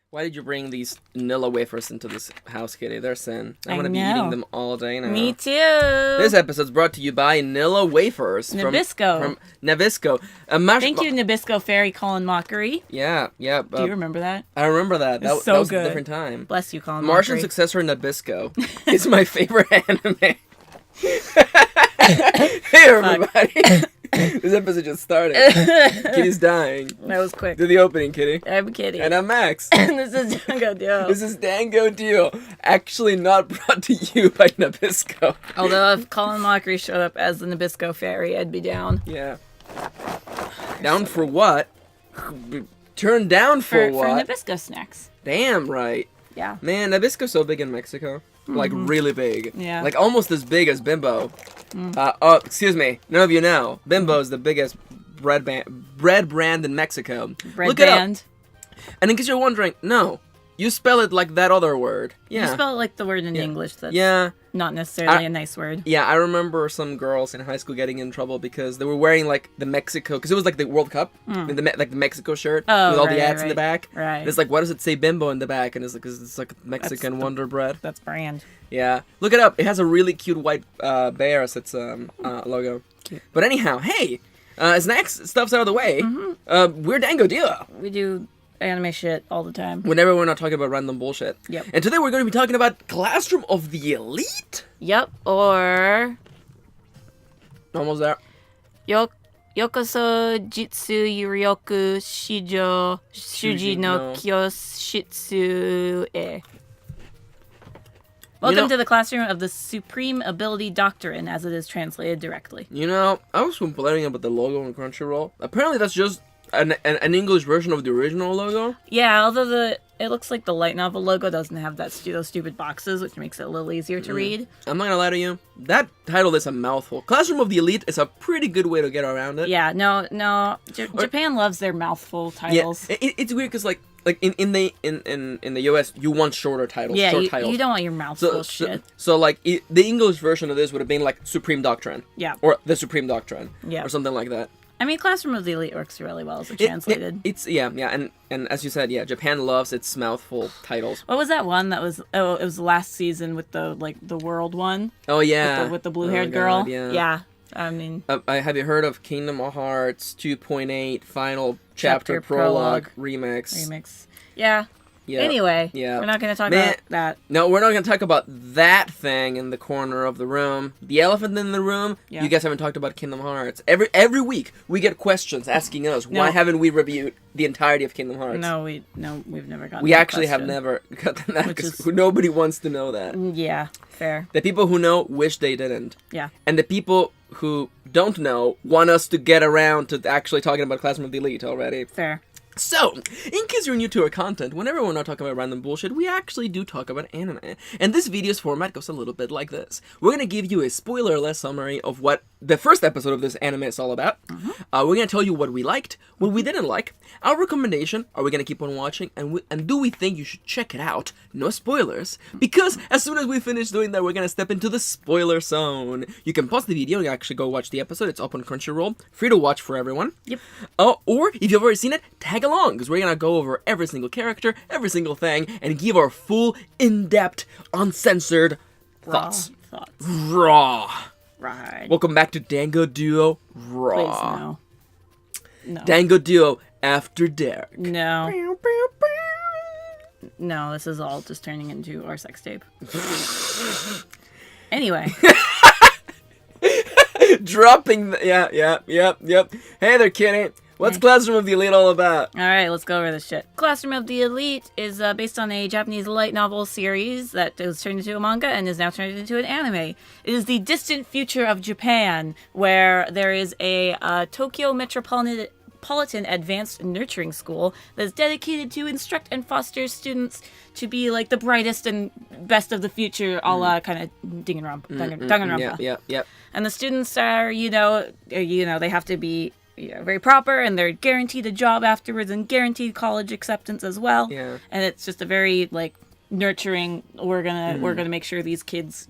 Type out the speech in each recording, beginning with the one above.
Why did you bring these vanilla wafers into this house, Kitty? They're sin. I'm going to be eating them all day now. Me too. This episode's brought to you by Nilla Wafers. Nabisco. From Nabisco. Thank you, Nabisco Fairy Colin Mockery. Yeah. Do you remember that? I remember that. That was a different time. Bless you, Colin Martian Mockery. successor Nabisco is my favorite anime. Hey, everybody. This episode just started. Kitty's dying. That was quick. Do the opening, Kitty. I'm Kitty. And I'm Max. And this is Dango Duo. This is Dango Duo. Actually not brought to you by Nabisco. Although if Colin Mockery showed up as the Nabisco Fairy, I'd be down. Yeah. Down for what? Turned down for what? For Nabisco snacks. Damn right. Yeah. Man, Nabisco's so big in Mexico. Like, really big. Yeah. Like, almost as big as Bimbo. Excuse me. None of you know. Bimbo is the biggest bread brand in Mexico. Bread Look brand? It up. And in case you're wondering, no. You spell it like that other word. Yeah. You spell it like the word in English that's not necessarily a nice word. Yeah, I remember some girls in high school getting in trouble because they were wearing, like, the Mexico... Because it was, like, the World Cup. Like the Mexico shirt with all the ads in the back. Right. And it's like, why does it say Bimbo in the back? And it's like, 'cause it's like Mexican Wonder Bread. That's brand. Yeah. Look it up. It has a really cute white bear as its logo. Cute. But anyhow, hey, snacks stuff's out of the way. We're Dango Duo. We do anime shit all the time. Whenever we're not talking about random bullshit. Yep. And today we're going to be talking about Classroom of the Elite. Yep. Or... Almost there. Yokoso Jitsu Yurioku Shijo Shuji no Kyoshitsu e. Welcome to the classroom of the Supreme Ability Doctrine, as it is translated directly. You know, I was complaining about the logo on Crunchyroll. Apparently that's just an English version of the original logo. Yeah, although it looks like the light novel logo doesn't have those stupid boxes, which makes it a little easier to read. I'm not gonna lie to you. That title is a mouthful. Classroom of the Elite is a pretty good way to get around it. Yeah, no. Japan loves their mouthful titles. Yeah, it's weird because like in the US you want shorter titles. Yeah, short titles. You don't want your mouthful shit. So like the English version of this would have been like Supreme Doctrine. Yeah. Or the Supreme Doctrine. Yeah. Or something like that. I mean, Classroom of the Elite works really well as a translated. It's and as you said, yeah, Japan loves its mouthful titles. What was that one that was? Oh, it was last season with the world one. Oh yeah, with the blue-haired girl. Yeah. Yeah, I mean. Have you heard of Kingdom Hearts 2.8 Final Chapter Prologue Remix? Yeah. Yeah. Anyway, yeah. We're not going to talk about that. No, we're not going to talk about that thing in the corner of the room. The elephant in the room. Yeah. You guys haven't talked about Kingdom Hearts. Every week we get questions asking us why haven't we reviewed the entirety of Kingdom Hearts. We've never gotten. We actually have never gotten that because nobody wants to know that. Yeah, fair. The people who know wish they didn't. Yeah. And the people who don't know want us to get around to actually talking about Classroom of the Elite already. Fair. So, in case you're new to our content, whenever we're not talking about random bullshit, we actually do talk about anime. And this video's format goes a little bit like this. We're going to give you a spoiler-less summary of what the first episode of this anime is all about. We're going to tell you what we liked, what we didn't like, our recommendation, are we going to keep on watching, and do we think you should check it out? No spoilers. Because as soon as we finish doing that, we're going to step into the spoiler zone. You can pause the video and actually go watch the episode. It's up on Crunchyroll. Free to watch for everyone. Yep. Or, if you've already seen it, tag along, because we're going to go over every single character, every single thing, and give our full, in-depth, uncensored thoughts. Raw. Right. Welcome back to Dango Duo Raw. Please, no. Dango Duo After Dark. No. No, this is all just turning into our sex tape. Anyway. Dropping yep. Hey there, Kitty. What's Classroom of the Elite all about? Alright, let's go over this shit. Classroom of the Elite is based on a Japanese light novel series that was turned into a manga and is now turned into an anime. It is the distant future of Japan, where there is a Tokyo Metropolitan Advanced Nurturing School that is dedicated to instruct and foster students to be like the brightest and best of the future, a la kind of Danganronpa. Yep. And the students are, they have to be very proper, and they're guaranteed a job afterwards and guaranteed college acceptance as well. Yeah. And it's just a very nurturing. We're gonna make sure these kids,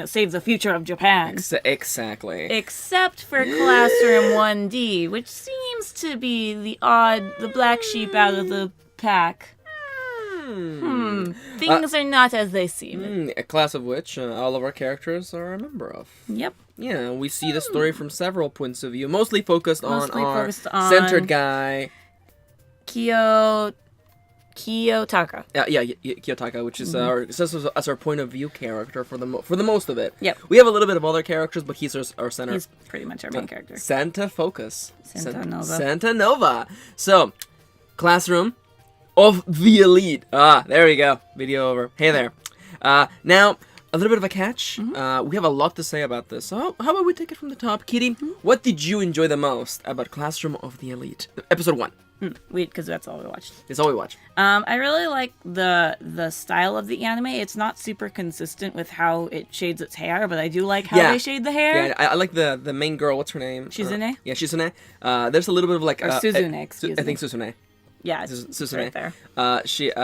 save the future of Japan. Exactly. Except for Classroom 1D, which seems to be the black sheep out of the pack. Things are not as they seem. A class of which all of our characters are a member of. Yep. Yeah, we see the story from several points of view, mostly focused on our on centered guy. Kiyotaka. Kiyotaka, which is as our point of view character for the most of it. Yep. We have a little bit of other characters, but he's our center. He's pretty much our main character. Santa Focus. Santa Nova. Nova. So, classroom of the elite. There we go. Video over. Hey there. Now, a little bit of a catch. We have a lot to say about this. So, how about we take it from the top? Kitty, what did you enjoy the most about Classroom of the Elite? Episode 1. Because that's all we watched. It's all we watched. I really like the style of the anime. It's not super consistent with how it shades its hair, but I do like how they shade the hair. Yeah, I like the main girl. What's her name? Shizune? Yeah, Shizune. There's a little bit of like... Or Suzune, excuse me. I think Suzune. Yeah, it's Suzune. right there.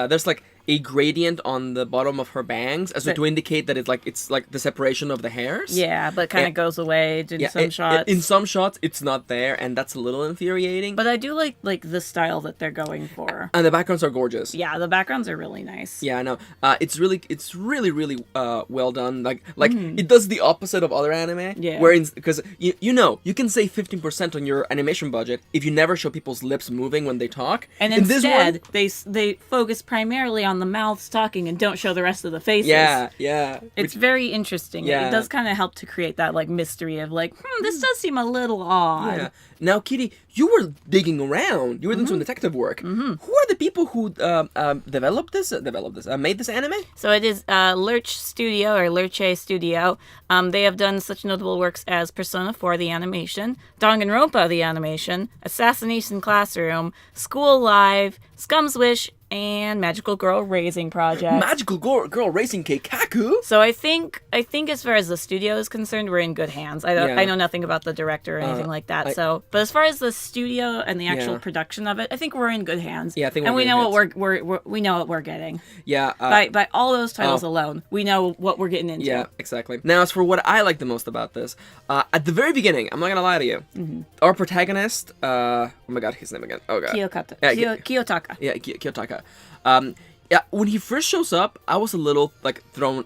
There's like a gradient on the bottom of her bangs as to indicate that it's like the separation of the hairs. Yeah, but kind of goes away in some shots. In some shots, it's not there, and that's a little infuriating. But I do like the style that they're going for. And the backgrounds are gorgeous. Yeah, the backgrounds are really nice. Yeah, I know. It's really well done. Like it does the opposite of other anime. Yeah. Because you can save 15% on your animation budget if you never show people's lips moving when they talk. And instead, they focus primarily on the mouths talking and don't show the rest of the faces. Yeah. It's very interesting. Yeah. It does kind of help to create that like mystery of like, this does seem a little odd. Yeah. Now, Kitty, you were digging around. You were doing some detective work. Who are the people who made this anime? So it is Lurch Studio. They have done such notable works as Persona 4, the animation, Danganronpa, the animation, Assassination Classroom, School Live, Scum's Wish, and Magical Girl Raising Project. Magical Girl Racing Keikaku? So I think as far as the studio is concerned, we're in good hands. I know nothing about the director or anything like that. But as far as the studio and the actual production of it, I think we're in good hands. Yeah, I think we know what we're getting. Yeah. By all those titles alone, we know what we're getting into. Yeah, exactly. Now, as for what I like the most about this, at the very beginning, I'm not gonna lie to you, our protagonist, oh my god, his name again. Oh god. Kiyotaka. Yeah, Kiyotaka. When he first shows up, I was a little thrown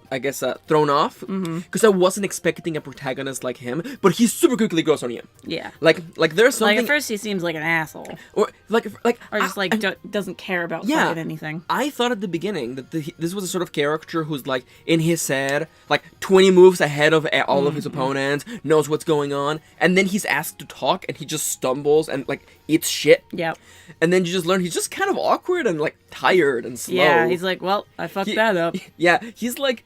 off because I wasn't expecting a protagonist like him. But he super quickly grows on you. Yeah. Like there's something. Like at first he seems like an asshole, or doesn't care about fucking anything. I thought at the beginning that this was a sort of character who's like in his head, like 20 moves ahead of all of his opponents, knows what's going on, and then he's asked to talk and he just stumbles and eats shit. Yeah. And then you just learn he's just kind of awkward and tired and slow. Yeah, he's like, well, I fucked that up. Yeah, he's like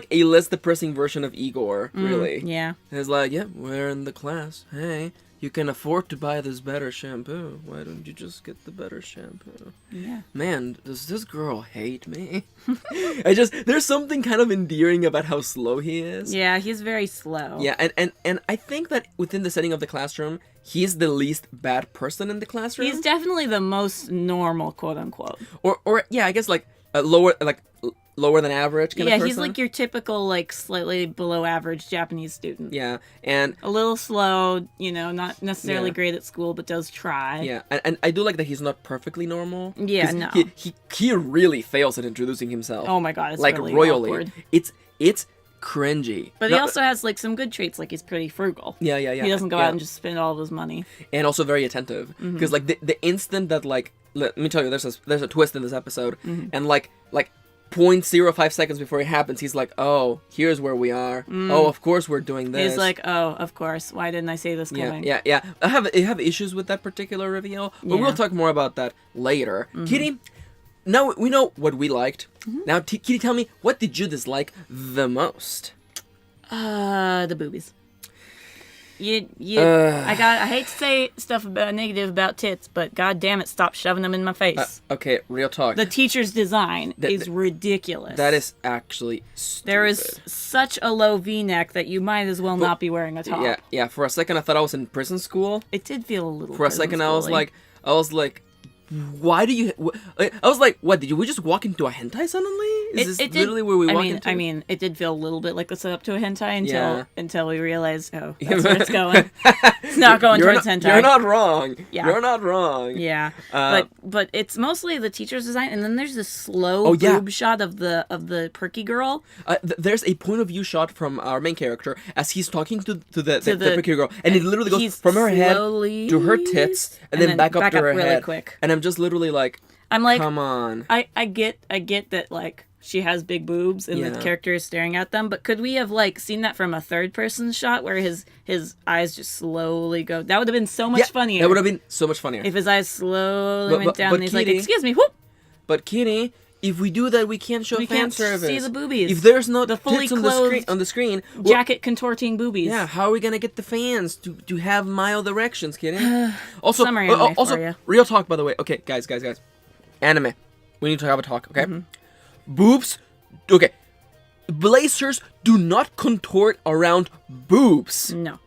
a less depressing version of Igor, really. Yeah. He's like, yeah, we're in the class. Hey, you can afford to buy this better shampoo. Why don't you just get the better shampoo? Yeah. Man, does this girl hate me? There's something kind of endearing about how slow he is. Yeah, he's very slow. Yeah, and I think that within the setting of the classroom, he's the least bad person in the classroom. He's definitely the most normal, quote unquote. Or yeah, I guess lower than average kind of person. Yeah, he's like your typical slightly below average Japanese student. Yeah, and a little slow, not necessarily great at school, but does try. Yeah, and I do like that he's not perfectly normal. Yeah, no. He really fails at introducing himself. Oh my god, it's really royally. Awkward. It's cringy. But he also has some good traits, like he's pretty frugal. Yeah. He doesn't go out and just spend all of his money. And also very attentive, because the instant that let me tell you, there's a twist in this episode, and 0.05 seconds before it happens, he's like, oh, here's where we are. Oh, of course we're doing this. He's like, oh, of course. Why didn't I see this coming? Yeah. I have issues with that particular reveal, but we'll talk more about that later. Kitty, now we know what we liked. Now, Kitty, tell me, what did you dislike the most? The boobies. I hate to say stuff negative about tits, but god damn it, stop shoving them in my face. Okay, real talk. The teacher's design is ridiculous. That is actually stupid. There is such a low V-neck that you might as well not be wearing a top. Yeah. For a second, I thought I was in prison school. It did feel a little. For a second, I was like, why do you? I was like, what? Did we just walk into a hentai suddenly? Is this literally where we walk into? I mean, it did feel a little bit like the setup to a hentai until we realized, oh, Yeah. that's where it's going. It's not going towards hentai. You're not wrong. Yeah. You're not wrong. Yeah, but it's mostly the teacher's design, and then there's this slow boob shot of the perky girl. There's a point of view shot from our main character as he's talking to the perky girl, and it literally goes from her head to her tits, and then back up to her really head. Quick. And I'm just literally like, I'm like, come on. I get that, like, she has big boobs and the character is staring at them, but could we have, like, seen that from a third person shot where his eyes just slowly go? That would have been so much funnier. That would have been so much funnier. If his eyes slowly went down and he's Kitty, like, excuse me, whoop! But Kitty, if we do that, we can't show fan service. See the boobies. If there's no the fully tits on the screen, jacket contorting boobies. Yeah, how are we gonna get the fans to have mild erections, Kitty? Also, Summary anime for you. Real talk, by the way. Okay, guys. Anime. We need to have a talk, okay? Boobs. Okay. Blazers do not contort around boobs. No.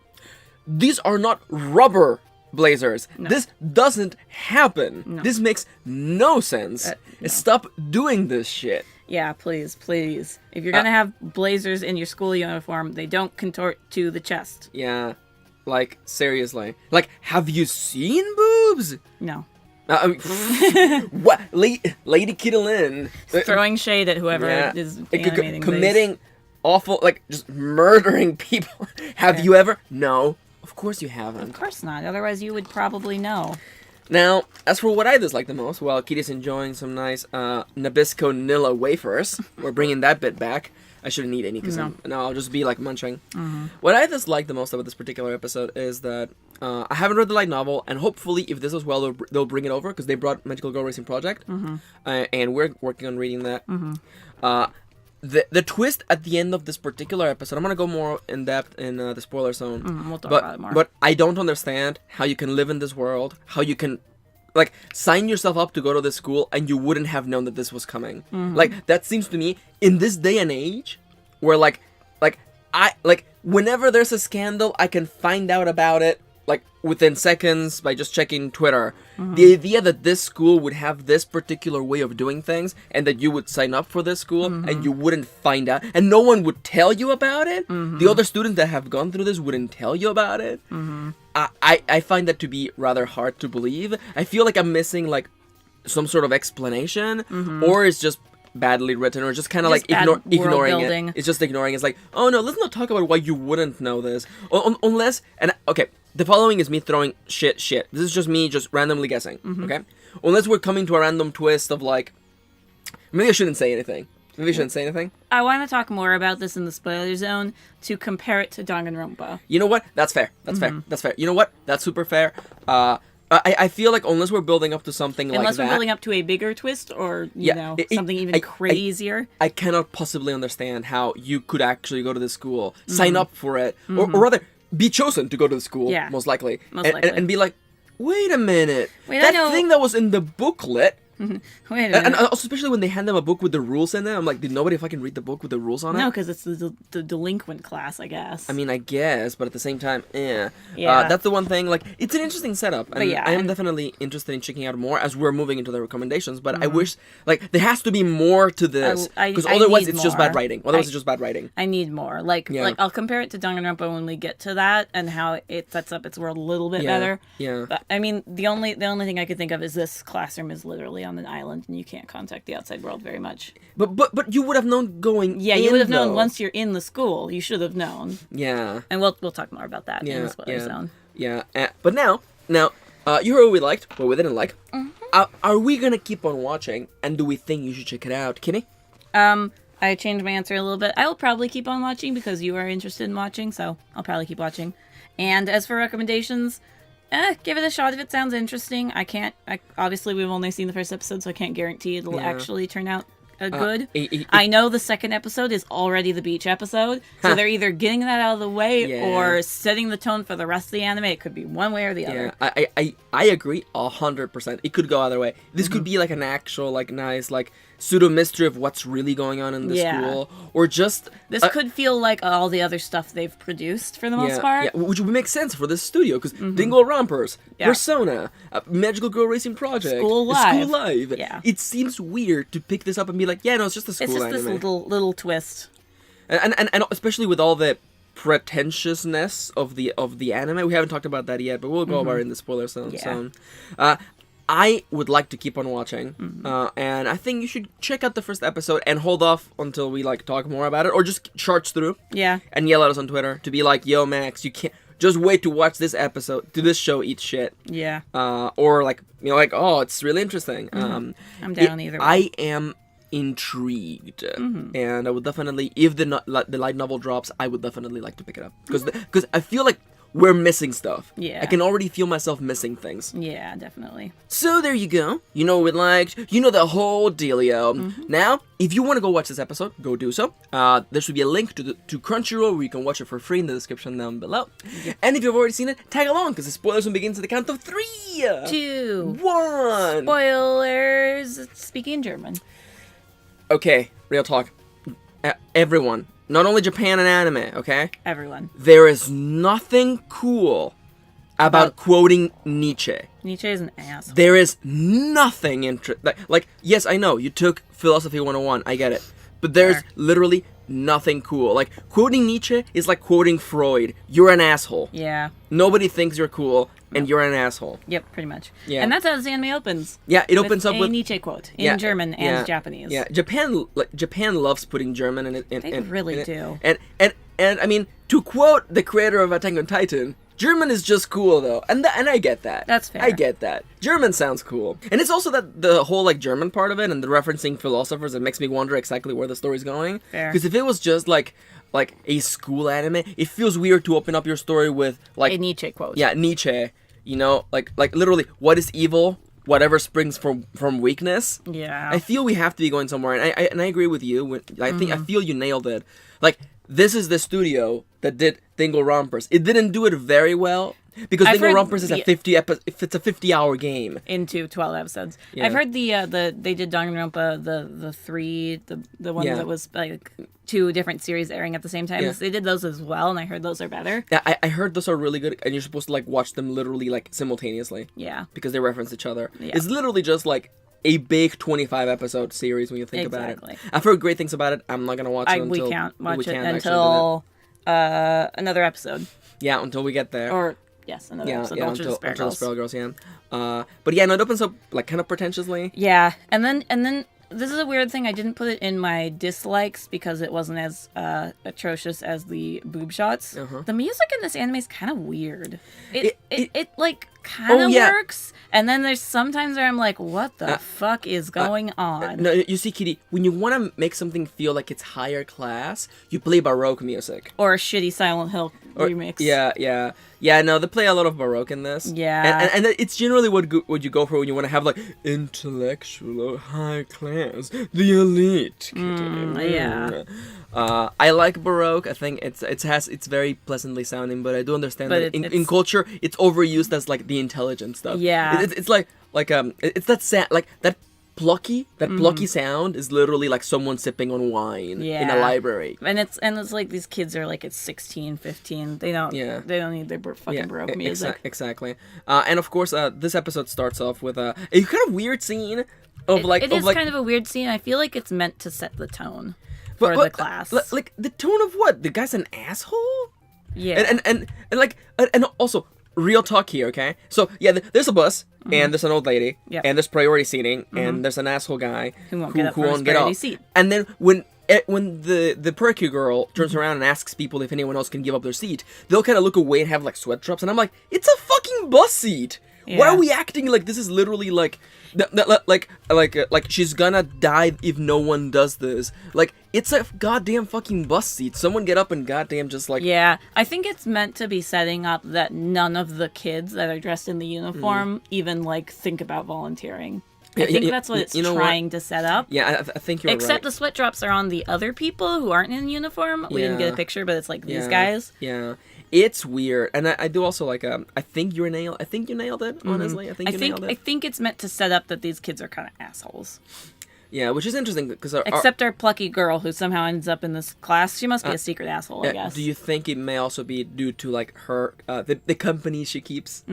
These are not rubber blazers. No. This doesn't happen. No. This makes no sense. No. Stop doing this shit. Yeah, please. If you're gonna have blazers in your school uniform, they don't contort to the chest. Yeah. Like, seriously. Like, have you seen boobs? No. I mean, what? LadyKittyLynn. Throwing shade at whoever is animating committing awful, like, just murdering people. Have you ever? No. Of course you haven't. Of course not. Otherwise, you would probably know. Now, as for what I dislike the most, well, Kitty's enjoying some nice Nabisco Nilla wafers. We're bringing that bit back. I shouldn't eat any because I'll just be like munching. What I dislike the most about this particular episode is that I haven't read the light novel, and hopefully, if this is well, they'll bring it over because they brought Magical Girl Racing Project, and we're working on reading that. The twist at the end of this particular episode, I'm gonna go more in depth in the spoiler zone. We'll talk about it more. But I don't understand how you can live in this world, how you can, like, sign yourself up to go to this school and you wouldn't have known that this was coming. Like, that seems to me, in this day and age, where whenever there's a scandal, I can find out about it, like, within seconds by just checking Twitter. The idea that this school would have this particular way of doing things and that you would sign up for this school and you wouldn't find out and no one would tell you about it. The other students that have gone through this wouldn't tell you about it. I find that to be rather hard to believe. I feel like I'm missing, like, some sort of explanation, or it's just badly written, or just kind of like ignoring it. It's just ignoring it. It's like, oh no, let's not talk about why you wouldn't know this. Unless, and okay, the following is me throwing shit. This is just me just randomly guessing, okay? Unless we're coming to a random twist of, like, maybe I shouldn't say anything. I want to talk more about this in the spoiler zone to compare it to Danganronpa. You know what? That's fair. That's fair. You know what? That's super fair. I feel like unless we're building up to something like that... Unless we're building up to a bigger twist or, you know, something even crazier. I cannot possibly understand how you could actually go to the school, sign up for it, or rather, be chosen to go to the school, most likely. And be like, wait a minute, that thing that was in the booklet... Wait a minute. And also, especially when they hand them a book with the rules in it, I'm like, did nobody fucking read the book with the rules on it? No, because it's the delinquent class, I guess. I mean, I guess, but at the same time, that's the one thing, like, it's an interesting setup, and I am definitely interested in checking out more as we're moving into the recommendations, but I wish, like, there has to be more to this, because otherwise it's just bad writing. I need more. Like, I'll compare it to Danganronpa when we get to that, and how it sets up its world a little bit better. Yeah. But, I mean, the only thing I could think of is this classroom is literally on an island and you can't contact the outside world very much. But you would have known going you would have known once you're in the school. You should have known. Yeah. And we'll talk more about that in the spoiler zone. Yeah. But now you heard what we liked, what we didn't like. Are we gonna keep on watching, and do we think you should check it out, Kitty? I changed my answer a little bit. I will probably keep on watching because you are interested in watching, so I'll probably keep watching. And as for recommendations, give it a shot if it sounds interesting. Obviously, we've only seen the first episode, so I can't guarantee it'll actually turn out good. I know the second episode is already the beach episode, so they're either getting that out of the way or setting the tone for the rest of the anime. It could be one way or the other. I agree 100%. It could go either way. This could be like an actual, like, nice, like, pseudo mystery of what's really going on in the school, or just this could feel like all the other stuff they've produced for the most part. Yeah, which would make sense for this studio because Dingle Rompers, Persona, Magical Girl Racing Project, School Live. Yeah, it seems weird to pick this up and be like, yeah, no, it's just a school anime. It's just this little twist, and especially with all the pretentiousness of the anime. We haven't talked about that yet, but we'll go over it in the spoiler zone. Yeah. I would like to keep on watching, and I think you should check out the first episode and hold off until we like talk more about it, or just charge through. Yeah. And yell at us on Twitter to be like, "Yo, Max, you can't just wait to watch this episode, to this show, eat shit." Yeah. Or like, you know, like, oh, it's really interesting. I'm down either way. I am intrigued, and I would definitely, if the light novel drops, I would definitely like to pick it up because I feel like we're missing stuff. Yeah. I can already feel myself missing things. Yeah, definitely. So there you go. You know what we liked. You know the whole dealio. Now, if you want to go watch this episode, go do so. There should be a link to Crunchyroll where you can watch it for free in the description down below. Yeah. And if you've already seen it, tag along because the spoilers will begin to the count of 3, 2, 1. Spoilers. Speaking German. Okay, real talk. Everyone. Not only Japan and anime, okay? Everyone. There is nothing cool about quoting Nietzsche. Nietzsche is an asshole. There is nothing like, yes, I know, you took Philosophy 101, I get it. But there's literally nothing cool. Like, quoting Nietzsche is like quoting Freud. You're an asshole. Yeah. Nobody thinks you're cool, and you're an asshole. Yep, pretty much. Yeah. And that's how this anime opens. Yeah, it opens up with a Nietzsche quote in German and Japanese. Yeah, Japan loves putting German in it. They really do. And I mean, to quote the creator of Attack on Titan, German is just cool though, and I get that. That's fair. I get that. German sounds cool, and it's also that the whole like German part of it and the referencing philosophers that makes me wonder exactly where the story's going. Fair. Because if it was just like a school anime, it feels weird to open up your story with like a Nietzsche quote. Yeah, Nietzsche. You know, like literally, what is evil? Whatever springs from weakness. Yeah. I feel we have to be going somewhere, and I agree with you. I feel you nailed it. Like, this is the studio that did Dingle Rompers. It didn't do it very well because Dingle Rompers is if it's a 50-hour game into 12 episodes. Yeah. I've heard they did Danganronpa the one that was like 2 different series airing at the same time. Yeah. They did those as well, and I heard those are better. Yeah, I heard those are really good, and you're supposed to like watch them literally like simultaneously. Yeah. Because they reference each other. Yeah. It's literally just like a big 25 episode series when you think about it. I've heard great things about it. I'm not gonna watch it until we can't watch it until another episode. Yeah, until we get there. Or yes, another episode. Until the Sparrow Girls. Yeah. But yeah, no, it opens up like kind of pretentiously. Yeah, and then this is a weird thing. I didn't put it in my dislikes because it wasn't as atrocious as the boob shots. The music in this anime is kind of weird. It like kind of works, and then there's sometimes where I'm like, what the fuck is going on? No, you see, Kitty, when you want to make something feel like it's higher class, you play Baroque music. Or a shitty Silent Hill remix. Yeah, no, they play a lot of Baroque in this. Yeah. And it's generally what you go for when you want to have, like, intellectual or high class, the elite. Yeah. I like Baroque. I think it's very pleasantly sounding, but I do understand that in culture, it's overused as, like, the intelligent stuff. Yeah. It's like it's that sound, like, that plucky sound is literally like someone sipping on wine in a library. And it's like these kids are like, it's 16, 15. They don't need their fucking Baroque music. Exactly. And of course, this episode starts off with a kind of weird scene of it is kind of a weird scene. I feel like it's meant to set the tone for the class. Like the tone of what? The guy's an asshole? Yeah. And also, real talk here, okay? So, yeah, there's a bus, and there's an old lady, and there's priority seating, and there's an asshole guy who won't get up seat. And then when the perky girl turns around and asks people if anyone else can give up their seat, they'll kind of look away and have, like, sweat drops, and I'm like, it's a fucking bus seat! Yeah. Why are we acting like this is literally like she's gonna die if no one does this? Like, it's a goddamn fucking bus seat. Someone get up and goddamn just like... Yeah, I think it's meant to be setting up that none of the kids that are dressed in the uniform even like think about volunteering. I think that's what it's trying to set up. Yeah, I think you're right. Except the sweat drops are on the other people who aren't in uniform. We didn't get a picture, but it's like these guys. Yeah. It's weird, and I do also like I think you nailed it. Honestly, I think you nailed it. I think it's meant to set up that these kids are kind of assholes. Yeah, which is interesting because except our plucky girl who somehow ends up in this class. She must be a secret asshole, I guess. Do you think it may also be due to like her the company she keeps?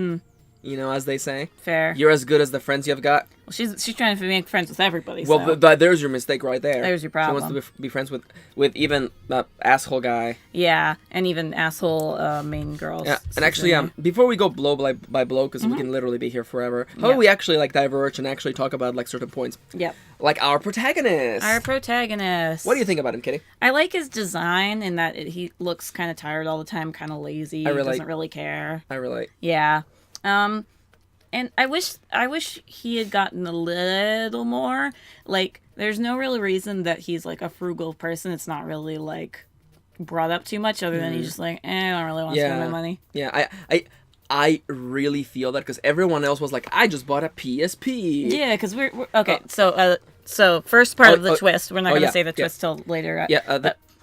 You know, as they say. Fair. You're as good as the friends you've got. Well, she's trying to make friends with everybody. Well, so. but there's your mistake right there. There's your problem. She wants to be friends with even asshole guy. Yeah, and even asshole main girls. Yeah, and actually, before we go blow by blow, because we can literally be here forever. How about we actually like diverge and actually talk about like certain points? Yep. Like our protagonist. What do you think about him, Kitty? I like his design in that he looks kind of tired all the time, kind of lazy. He doesn't really care. I relate. Yeah. And I wish he had gotten a little more. Like, there's no real reason that he's like a frugal person. It's not really like brought up too much, other than he's just like, I don't really want to spend my money. Yeah, I really feel that because everyone else was like, I just bought a PSP. Yeah, because we're okay. So first part of the twist. We're not going to say the twist till later.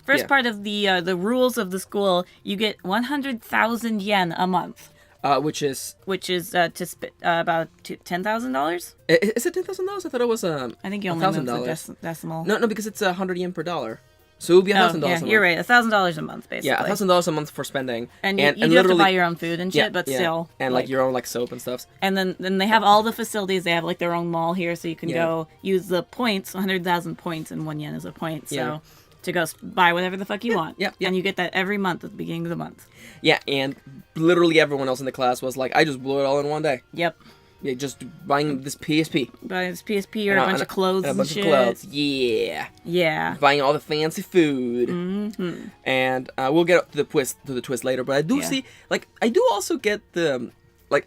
First part of the rules of the school. You get 100,000 yen a month. Which is about $10,000. Is it $10,000? I thought it was I think you only moved the decimal. No, because it's 100 yen per dollar, so it would be $1,000. Yeah, you're right. $1,000 a month, basically. Yeah, $1,000 a month for spending, and you do have to buy your own food and shit, but still, and like your own like soap and stuff. And then they have all the facilities. They have like their own mall here, so you can go use the points. 100,000 points, and 1 yen is a point. So. To go buy whatever the fuck you want. Yeah. And you get that every month at the beginning of the month. Yeah, and literally everyone else in the class was like, I just blew it all in one day. Yep. Yeah, just buying this PSP. Buying this PSP or a bunch of clothes and shit. Yeah. Yeah. Buying all the fancy food. Mm-hmm. And we'll get to the twist later, but I do see, like, I do also get the, like,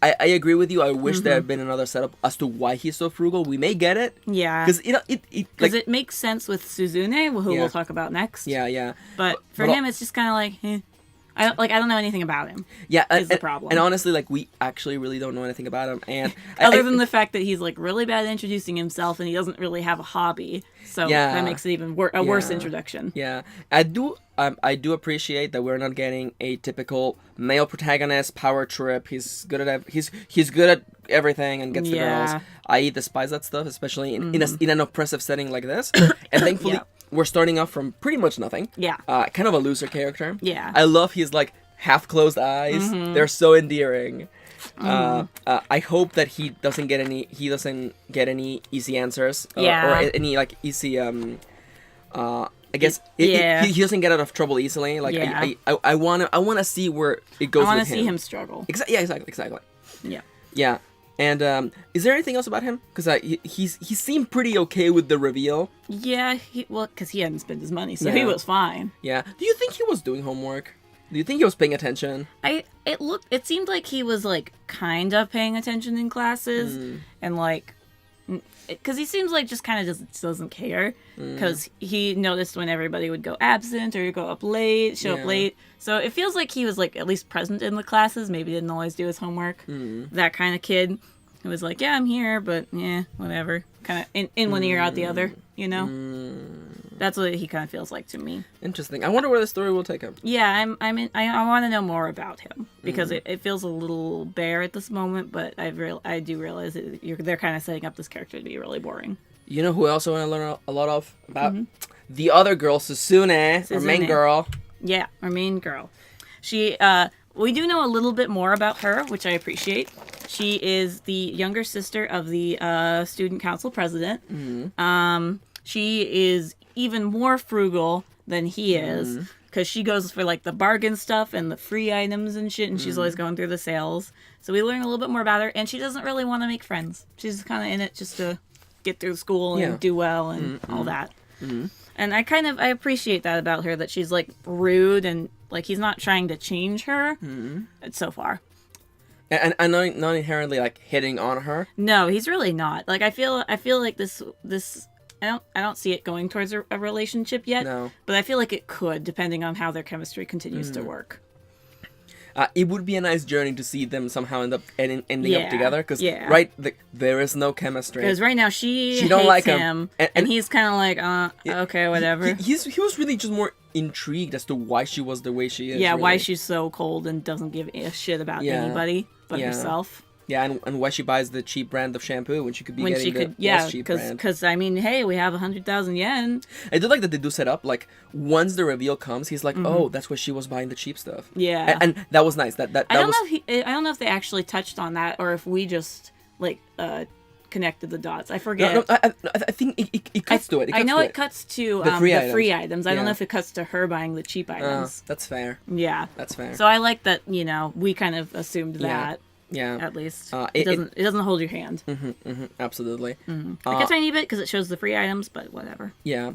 I agree with you. I wish there had been another setup as to why he's so frugal. We may get it. Yeah. Because it makes sense with Suzune, who we'll talk about next. Yeah. But for him, it's just kind of like, I don't know anything about him. Yeah, is the problem. And honestly, like, we actually really don't know anything about him. And other than the fact that he's like really bad at introducing himself, and he doesn't really have a hobby, so that makes it even a worse introduction. Yeah, I do appreciate that we're not getting a typical male protagonist power trip. He's good at everything and gets the girls. I despise that stuff, especially in an oppressive setting like this. And thankfully. We're starting off from pretty much nothing. Yeah. Kind of a loser character. Yeah. I love his like half closed eyes. They're so endearing. I hope that he doesn't get any easy answers. Or any like easy I guess he doesn't get out of trouble easily. Like I wanna see where it goes. I wanna see him struggle. Exactly. Yeah. Yeah. And is there anything else about him? Because he seemed pretty okay with the reveal. Yeah, because he hadn't spent his money, so he was fine. Yeah. Do you think he was doing homework? Do you think he was paying attention? It seemed like he was like kind of paying attention in classes, and like, because he seems like just kind of just doesn't care. Because he noticed when everybody would go absent or show up late. So it feels like he was like at least present in the classes. Maybe didn't always do his homework. That kind of kid who was like, yeah, I'm here, but yeah, whatever. Kind of in one ear, out the other. You know. That's what he kind of feels like to me. Interesting. I wonder where the story will take him. Yeah, I want to know more about him because it feels a little bare at this moment. But I do realize that they're kind of setting up this character to be really boring. You know who else I want to learn a lot of about? The other girl, Suzune, our main girl. Yeah, our main girl. She we do know a little bit more about her, which I appreciate. She is the younger sister of the student council president. She is even more frugal than he is because she goes for like the bargain stuff and the free items and shit, and she's always going through the sales. So we learn a little bit more about her, and she doesn't really want to make friends. She's kind of in it just to get through school and do well and all that. And I appreciate that about her, that she's like rude and like he's not trying to change her so far. And not inherently like hitting on her. No, he's really not. Like I feel like this I don't see it going towards a relationship yet. No. But I feel like it could, depending on how their chemistry continues to work. It would be a nice journey to see them somehow end up ending up together. Because there is no chemistry. Because right now she don't hates like him, and he's kind of like, okay, whatever. He was really just more intrigued as to why she was the way she is. Yeah, really. why she's so cold and doesn't give a shit about anybody but herself. Yeah, and why she buys the cheap brand of shampoo when she could be getting the less cheap brand. Because I mean, hey, we have 100,000 yen. I do like that they do set up, like, once the reveal comes, he's like, oh, that's why she was buying the cheap stuff. Yeah. And that was nice. I don't know if they actually touched on that or if we just, like, connected the dots. I forget. No, I think it cuts to it. I know it cuts to the free items. I don't know if it cuts to her buying the cheap items. That's fair. Yeah. That's fair. So I like that, we kind of assumed that. Yeah. At least. It doesn't hold your hand. Absolutely. Like a tiny bit because it shows the free items, but whatever. Yeah.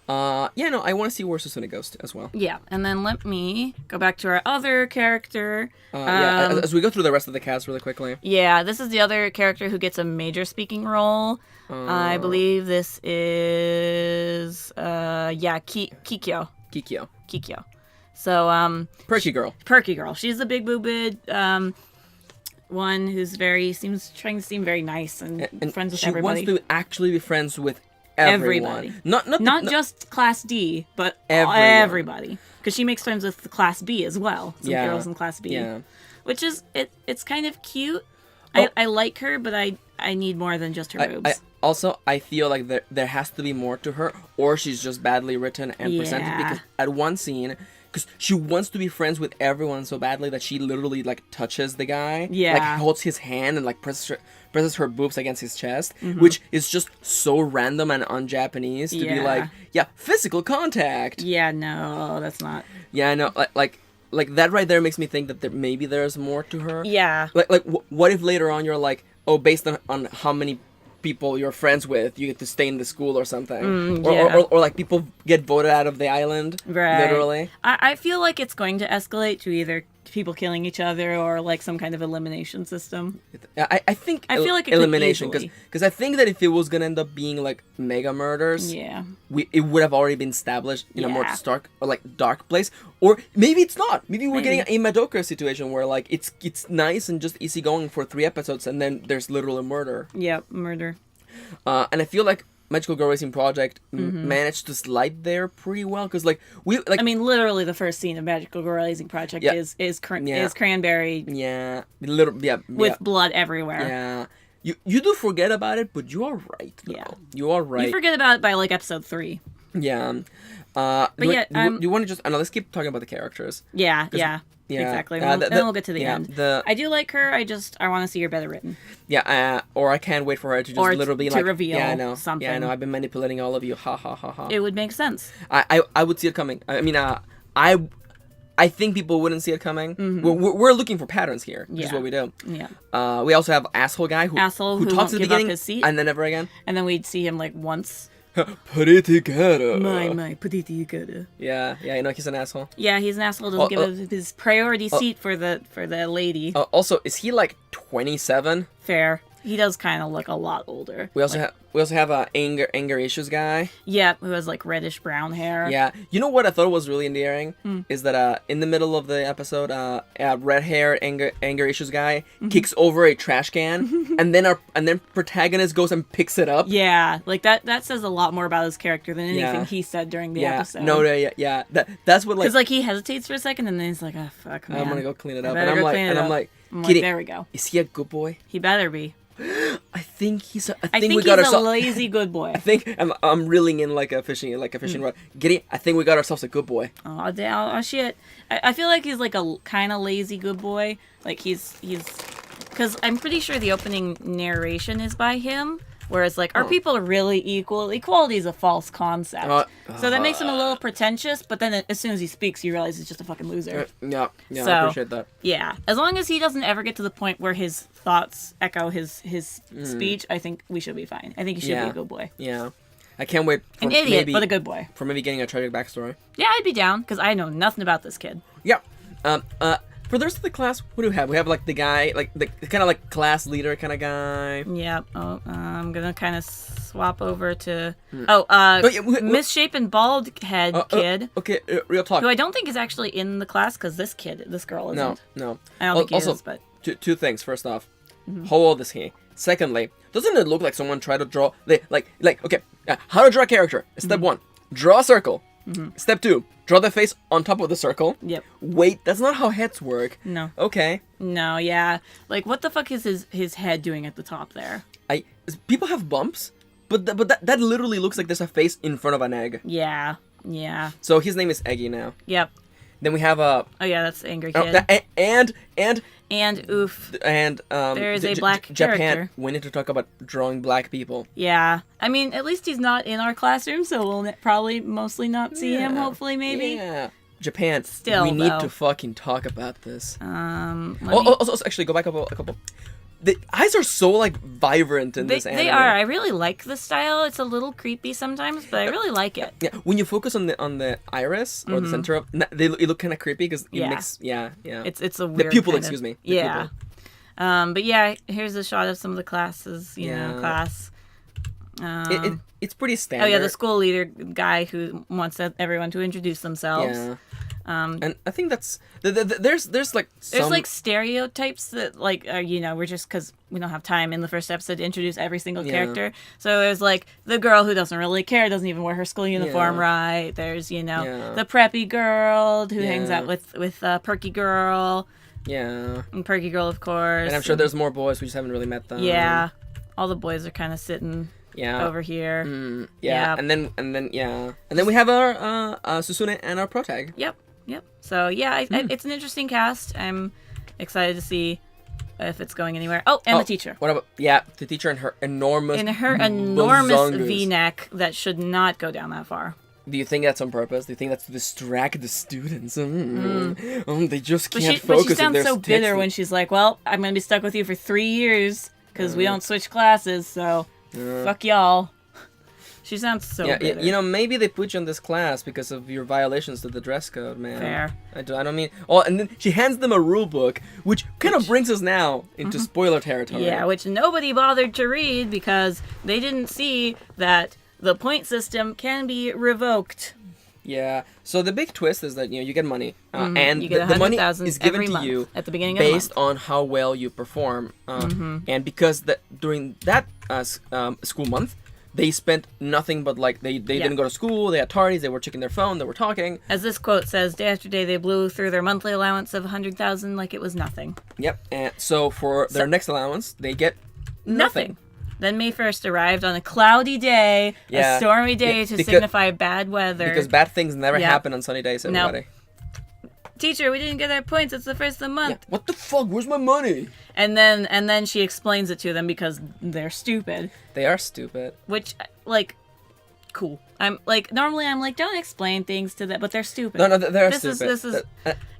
I want to see where Susune goes as well. Yeah, and then let me go back to our other character. As we go through the rest of the cast really quickly. Yeah, this is the other character who gets a major speaking role. I believe this is Kikyo. Kikyo. So Perky girl. She's the big boobed one who's trying to seem very nice and friends with everybody. She wants to actually be friends with everybody. Not just Class D, but everybody. Because she makes friends with the Class B as well. Some girls in Class B. Yeah. Which is, it's kind of cute. I like her, but I need more than just her boobs. I feel like there has to be more to her, or she's just badly written and presented, because at one scene, because she wants to be friends with everyone so badly that she literally, like, touches the guy. Yeah. Like, holds his hand and, like, presses her boobs against his chest, which is just so random and un-Japanese to be like, physical contact. Yeah, no, that's not. Yeah, no, like that right there makes me think that maybe there's more to her. Yeah. Like what if later on you're like, oh, based on how many people you're friends with, you get to stay in the school or something, or like people get voted out of the island, right? Literally. I feel like it's going to escalate to either people killing each other or like some kind of elimination system. I feel like elimination, because I think that if it was gonna end up being like mega murders, it would have already been established in a more dark place, or maybe it's not. Maybe we're getting a Madoka situation where like it's nice and just easygoing for 3 episodes, and then there's literally murder. Yeah, murder. And I feel like Magical Girl Racing Project managed to slide there pretty well, because I mean, literally the first scene of Magical Girl Racing Project is Cranberry. Yeah, with blood everywhere. Yeah. You do forget about it, but you are right, though. Yeah. You are right. You forget about it by, like, episode 3. Yeah. Do you want to just... let's keep talking about the characters. Yeah. Exactly. Then we'll get to the end. I do like her, I want to see her better written. Yeah, or I can't wait for her to just literally to reveal something. Yeah, I know, I've been manipulating all of you. Ha, ha, ha, ha. It would make sense. I would see it coming. I mean, I think people wouldn't see it coming. We're looking for patterns here, which is what we do. Yeah. We also have asshole guy who talks at the beginning his seat, and then never again. And then we'd see him like once. Put it together. Put it together. Yeah, he's an asshole. Yeah, he's an asshole. Doesn't give his priority seat for the lady. Also, is he like 27? Fair. He does kind of look a lot older. We also have a anger issues guy. Yeah, who has like reddish brown hair. Yeah, you know what I thought was really endearing is that in the middle of the episode, red hair anger issues guy kicks over a trash can, and then protagonist goes and picks it up. Yeah, like that says a lot more about his character than anything he said during the episode. Yeah. That's what, like, because like he hesitates for a second and then he's like, oh fuck, man, I'm gonna go clean it up, and I'm like, Kitty, there we go. Is he a good boy? He better be. I think he's a lazy good boy. I think I'm reeling in like a fishing rod. Giddy, I think we got ourselves a good boy. Oh damn! Oh shit! I feel like he's like a kind of lazy good boy. Like he's because I'm pretty sure the opening narration is by him. Whereas, like, are people really equal? Equality is a false concept. So that makes him a little pretentious, but then as soon as he speaks, you realize he's just a fucking loser. Yeah, I appreciate that. Yeah. As long as he doesn't ever get to the point where his thoughts echo his speech, I think we should be fine. I think he should be a good boy. Yeah. I can't wait for an idiot, but a good boy. For maybe getting a tragic backstory. Yeah, I'd be down, because I know nothing about this kid. Yeah. For the rest of the class, what do we have? We have, like, the guy, like, the kind of, like, class leader kind of guy. Yeah. Oh, I'm going to kind of swap over to... misshapen bald head kid. Okay, real talk. Who I don't think is actually in the class, because this girl isn't. No. I don't think he is, but... Two things. First off, how old is he? Secondly, doesn't it look like someone tried to draw... okay, how to draw a character? Step 1, draw a circle. Step 2, draw the face on top of the circle. Yep. Wait, that's not how heads work. No. Okay. No, yeah. Like, what the fuck is his head doing at the top there? People have bumps, but that literally looks like there's a face in front of an egg. Yeah. Yeah. So his name is Eggy now. Yep. Then we have a... Oh, yeah, that's the angry kid. And oof. And there is a black Japan. character. We need to talk about drawing black people. Yeah. I mean, at least he's not in our classroom, so we'll probably mostly not see him, hopefully, maybe. Yeah. Japan. Still, we need though. to fucking talk about this. Also, actually, go back a couple. The eyes are so, like, vibrant in this anime. They are. I really like the style. It's a little creepy sometimes, but I really like it. Yeah, when you focus on the iris or the center of, it look kind of creepy because it makes It's a weird the pupil. kind of, Excuse me. Yeah. Pupil. But yeah, here's a shot of some of the classes. You know, class. It's pretty standard. Oh yeah, the school leader guy who wants everyone to introduce themselves. Yeah. And I think that's there's like there's like stereotypes that like we're just because we don't have time in the first episode to introduce every single character. So there's like the girl who doesn't really care, doesn't even wear her school uniform right. There's the preppy girl who hangs out with Perky Girl. Yeah. And Perky Girl, of course. And I'm sure there's more boys. We just haven't really met them. Yeah. All the boys are kind of sitting. Over here. And then we have our Susune and our protag. Yep. So yeah, it's an interesting cast. I'm excited to see if it's going anywhere. Oh, and the teacher. What about the teacher and her enormous V-neck that should not go down that far. Do you think that's on purpose? Do you think that's to distract the students? They just can't focus. But she sounds so bitter when she's like, "Well, I'm gonna be stuck with you for 3 years because we don't switch classes, so fuck y'all." She sounds so bitter. Maybe they put you in this class because of your violations to the dress code, man. Fair. I don't mean... Oh, and then she hands them a rule book, which kind of brings us now into spoiler territory. Yeah, which nobody bothered to read because they didn't see that the point system can be revoked. Yeah. So the big twist is that, you get money. And you get the money is given to you at the beginning of the month. based on how well you perform. And because during that school month, they spent nothing but, like, they didn't go to school, they had tardies, they were checking their phone, they were talking. As this quote says, day after day they blew through their monthly allowance of 100,000 like it was nothing. Yep, and so for their next allowance, they get nothing. Then May 1st arrived on a cloudy day, a stormy day to signify bad weather. Because bad things never happen on sunny days, everybody. Teacher, we didn't get our points. It's the first of the month. Yeah. What the fuck? Where's my money? And then she explains it to them because they're stupid. They are stupid. Which, like, cool. I'm like, normally I'm like, don't explain things to them, but they're stupid. No, they're stupid. This is,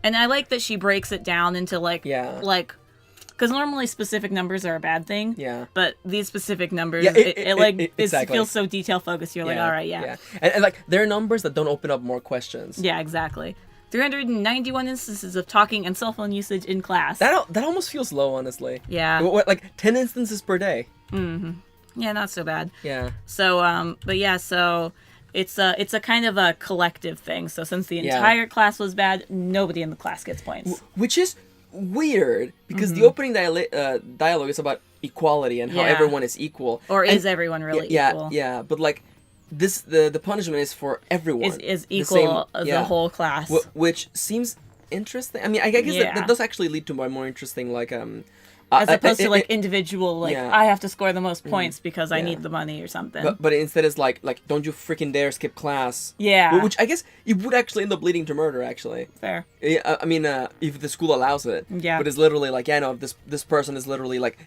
and I like that she breaks it down into like, because normally specific numbers are a bad thing. Yeah. But these specific numbers, it feels so detail focused. You're like, all right, And like, there are numbers that don't open up more questions. Yeah, exactly. 391 instances of talking and cell phone usage in class. That almost feels low, honestly. Yeah. Like 10 instances per day. Mm-hmm. Yeah, not so bad. Yeah. So, so it's a kind of a collective thing. So since the entire class was bad, nobody in the class gets points. Which is weird because the opening dialogue is about equality and how everyone is equal. Or is everyone really equal? Yeah, but like the punishment is for everyone. Is equal the whole class. Which seems interesting. I mean, I guess that does actually lead to more interesting, like, as opposed to, like, individual, like, I have to score the most points because I need the money or something. But instead it's like, don't you freaking dare skip class. Yeah. Which I guess it would actually end up leading to murder, actually. Fair. I mean, if the school allows it. Yeah. But it's literally like, this person is literally, like,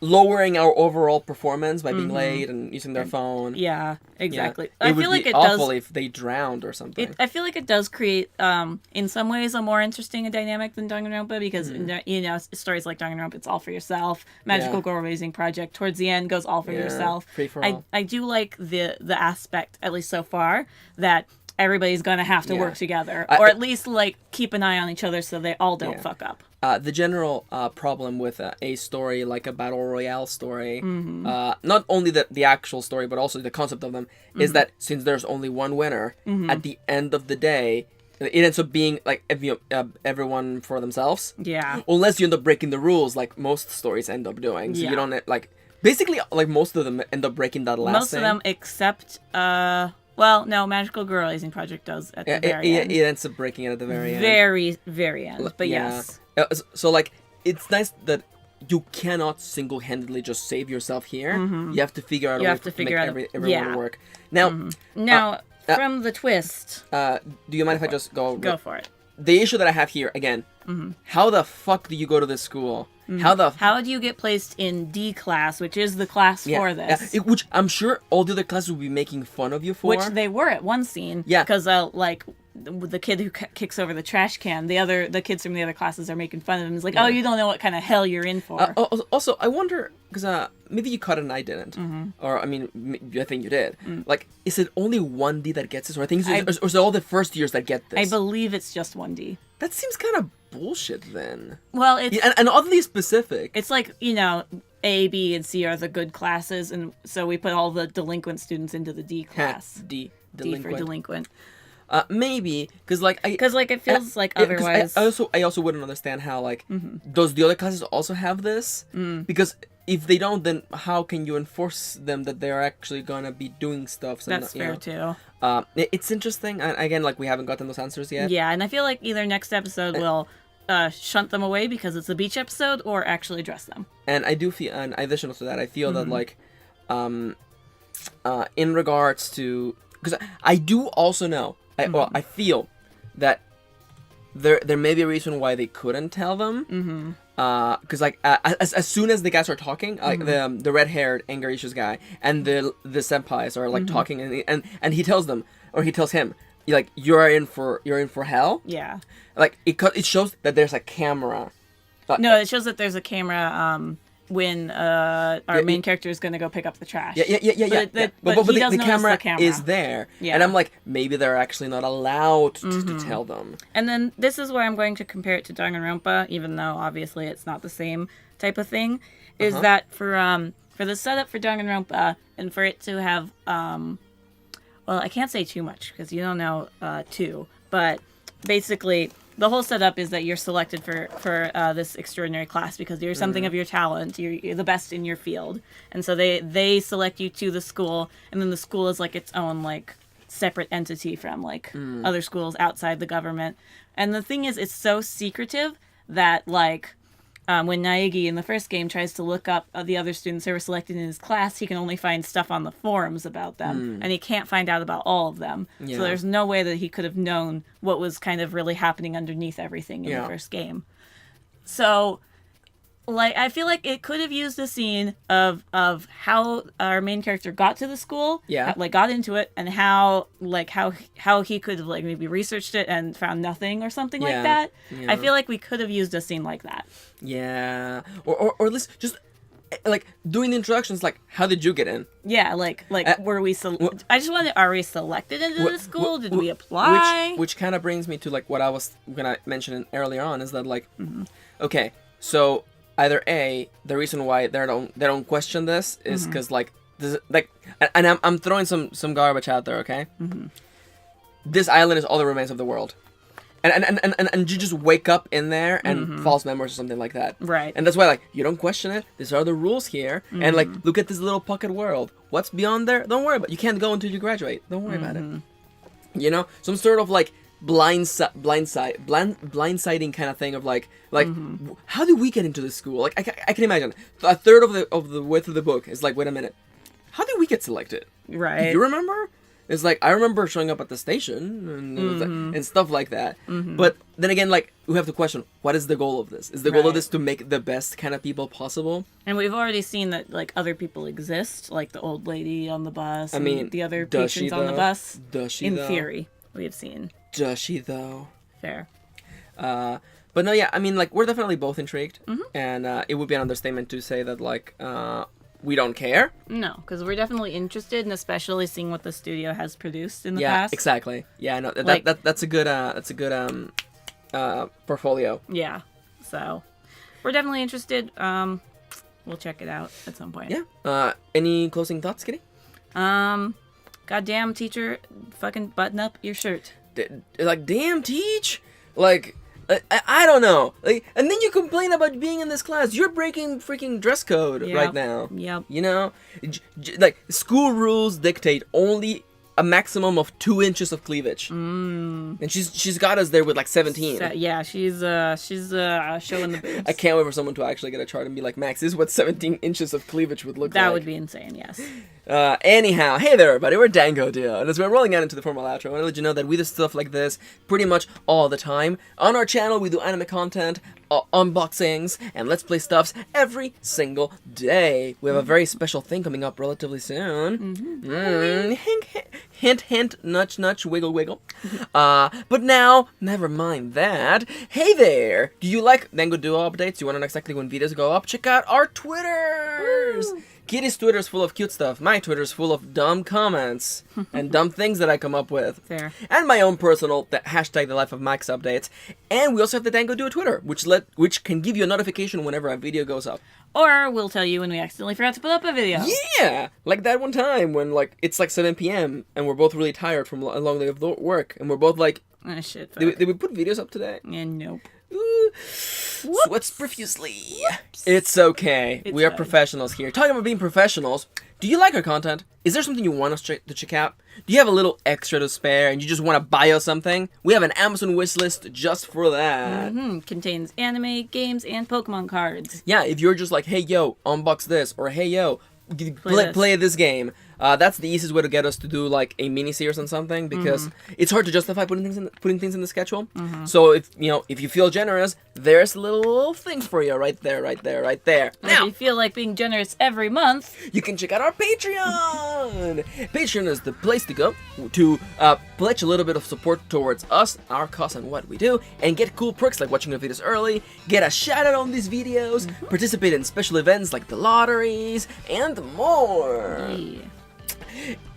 lowering our overall performance by being late and using their phone. Yeah, exactly. I feel like it would be awful if they drowned or something. I feel like it does create, in some ways, a more interesting dynamic than Danganronpa because, stories like Danganronpa, it's all for yourself. Magical Girl Raising Project, towards the end, goes all for yourself. Free for all. I do like the aspect, at least so far, that everybody's gonna have to work together. Or at least, like, keep an eye on each other so they all don't fuck up. The general problem with a story like a battle royale story, not only the actual story but also the concept of them, is that since there's only one winner, at the end of the day, it ends up being like everyone for themselves. Yeah. Unless you end up breaking the rules, like most stories end up doing. So you don't like basically like most of them end up breaking that last thing. Most of them except Well, no, Magical Girl Raising Project does at the very end. It ends up breaking it at the very end. Very, very end. But yes. So like, it's nice that you cannot single-handedly just save yourself here. You have to figure out a way to make everyone work. Now, from the twist. Do you mind if I just go? Go for it. The issue that I have here again. How the fuck do you go to this school? How do you get placed in D class, which is the class for this? Which I'm sure all the other classes will be making fun of you for. Which they were at one scene. Yeah. Because like the kid who kicks over the trash can, the kids from the other classes are making fun of him. It's like, oh, you don't know what kind of hell you're in for. Also, I wonder, because maybe you caught it and I didn't, or I mean, I think you did. Like, is it only 1D that gets this, or I think, or is it all the first years that get this? I believe it's just 1D. That seems kind of bullshit then. Well, it's and oddly specific. It's like, A, B, and C are the good classes, and so we put all the delinquent students into the D class. D for delinquent. Maybe because it feels like otherwise. I also wouldn't understand how does the other classes also have this? Because if they don't, then how can you enforce them that they're actually gonna be doing stuff? So that's fair too. It's interesting. And again, like we haven't gotten those answers yet. Yeah, and I feel like either next episode will shunt them away because it's a beach episode, or actually address them. And I do feel, and additional to that, I feel that like, in regards to, because I do also know. I feel that there may be a reason why they couldn't tell them. Because as soon as the guys are talking, like the red-haired anger issues guy and the senpais are like talking, and he tells them, or he tells him, like, you're in for hell. Yeah. Like it shows that there's a camera. No, it shows that there's a camera. When our main character is going to go pick up the trash. Yeah. But the camera is there. Yeah. And I'm like, maybe they're actually not allowed to tell them. And then this is where I'm going to compare it to Danganronpa, even though obviously it's not the same type of thing, is that for the setup for Danganronpa, and for it to have, well, I can't say too much, because you don't know too, but basically the whole setup is that you're selected for this extraordinary class because you're something of your talent. You're the best in your field, and so they select you to the school, and then the school is like its own like separate entity from like other schools outside the government. And the thing is, it's so secretive that like when Naegi in the first game tries to look up the other students who were selected in his class, he can only find stuff on the forums about them, and he can't find out about all of them. Yeah. So there's no way that he could have known what was kind of really happening underneath everything in the first game. So, like, I feel like it could have used a scene of how our main character got to the school, got into it, and how he could have like maybe researched it and found nothing or something like that. Yeah. I feel like we could have used a scene like that. Yeah, or at least just like doing the introductions, like how did you get in? Yeah, like were we? I just wanted. Are we selected into the school? Did we apply? Which kind of brings me to like what I was gonna mention earlier on is that like, okay, so either A, the reason why they don't question this is because like this, like, and I'm throwing some garbage out there, okay? This island is all the remains of the world. And you just wake up in there and false memories or something like that. Right. And that's why, like, you don't question it. These are the rules here. And, like, look at this little pocket world. What's beyond there? Don't worry about it. You can't go until you graduate. Don't worry about it. You know? Some sort of, like, blindsiding kind of thing of, like how did we get into this school? Like, I can imagine. A third of the width of the book is like, wait a minute. How did we get selected? Right. Do you remember? It's like, I remember showing up at the station and stuff like that. But then again, like, we have to question, what is the goal of this? Is the goal of this to make the best kind of people possible? And we've already seen that, like, other people exist, like the old lady on the bus, and the other patrons on the bus. Does she, in though? theory, we have seen. Does she, though? Fair. But no, yeah, I mean, like, we're definitely both intrigued. And it would be an understatement to say that, like, we don't care. No, because we're definitely interested, and especially seeing what the studio has produced in the past. Yeah, exactly. Yeah, no, that's a good portfolio. Yeah, so we're definitely interested. We'll check it out at some point. Yeah. Any closing thoughts, Kitty? Goddamn teacher, fucking button up your shirt. Like, damn, teach. Like, I don't know. Like, and then you complain about being in this class. You're breaking freaking dress code right now. Yep. You know, like, school rules dictate only a maximum of 2 inches of cleavage. And she's got us there with like 17. Yeah, she's showing the boobs. I can't wait for someone to actually get a chart and be like, Max, this is what 17 inches of cleavage would look like. That would be insane, yes. Anyhow, hey there everybody, we're Dango Duo, and as we're rolling out into the formal outro, I want to let you know that we do stuff like this pretty much all the time. On our channel, we do anime content, unboxings, and Let's Play stuffs every single day. We have a very special thing coming up relatively soon. Hint, hint, nudge, nudge, wiggle, wiggle. But now, never mind that. Hey there! Do you like Dango Duo updates? Do you want to know exactly when videos go up? Check out our Twitters! Woo! Kitty's Twitter is full of cute stuff. My Twitter is full of dumb comments and dumb things that I come up with. Fair. And my own personal hashtag The Life of Max updates. And we also have the Dango Duo Twitter, which can give you a notification whenever a video goes up. Or we'll tell you when we accidentally forgot to put up a video. Yeah! Like that one time when it's like 7 p.m. and we're both really tired from a long day of work. And we're both like, oh, shit, fuck. Did we put videos up today? Nope. Ooh. Sweats profusely. Whoops. It's okay. We are professionals here. Talking about being professionals, do you like our content? Is there something you want us to check out? Do you have a little extra to spare and you just want to buy us something? We have an Amazon wishlist just for that. Contains anime, games, and Pokemon cards. Yeah, if you're just like, hey yo, unbox this, or hey yo, play this game. That's the easiest way to get us to do like a mini series on something, because it's hard to justify putting things in the schedule. So if you feel generous, there's a little thing for you right there. Now, if you feel like being generous every month, you can check out our Patreon. Patreon is the place to go to pledge a little bit of support towards us, our cause, and what we do, and get cool perks like watching our videos early, get a shout out on these videos, participate in special events like the lotteries, and more. Yeah.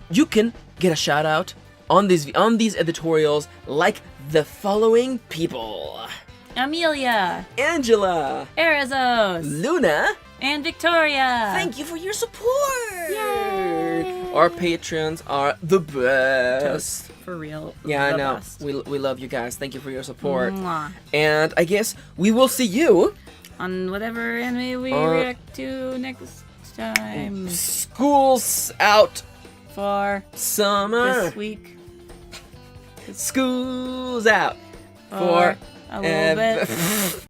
You can get a shout out on these editorials like the following people: Amelia, Angela, Arizos, Luna, and Victoria. Thank you for your support. Yay! Our patrons are the best. For real. Yeah, I know. Best. We love you guys. Thank you for your support. Mwah. And I guess we will see you on whatever anime we react to next time. School's out For summer. this week. School's out For a little bit.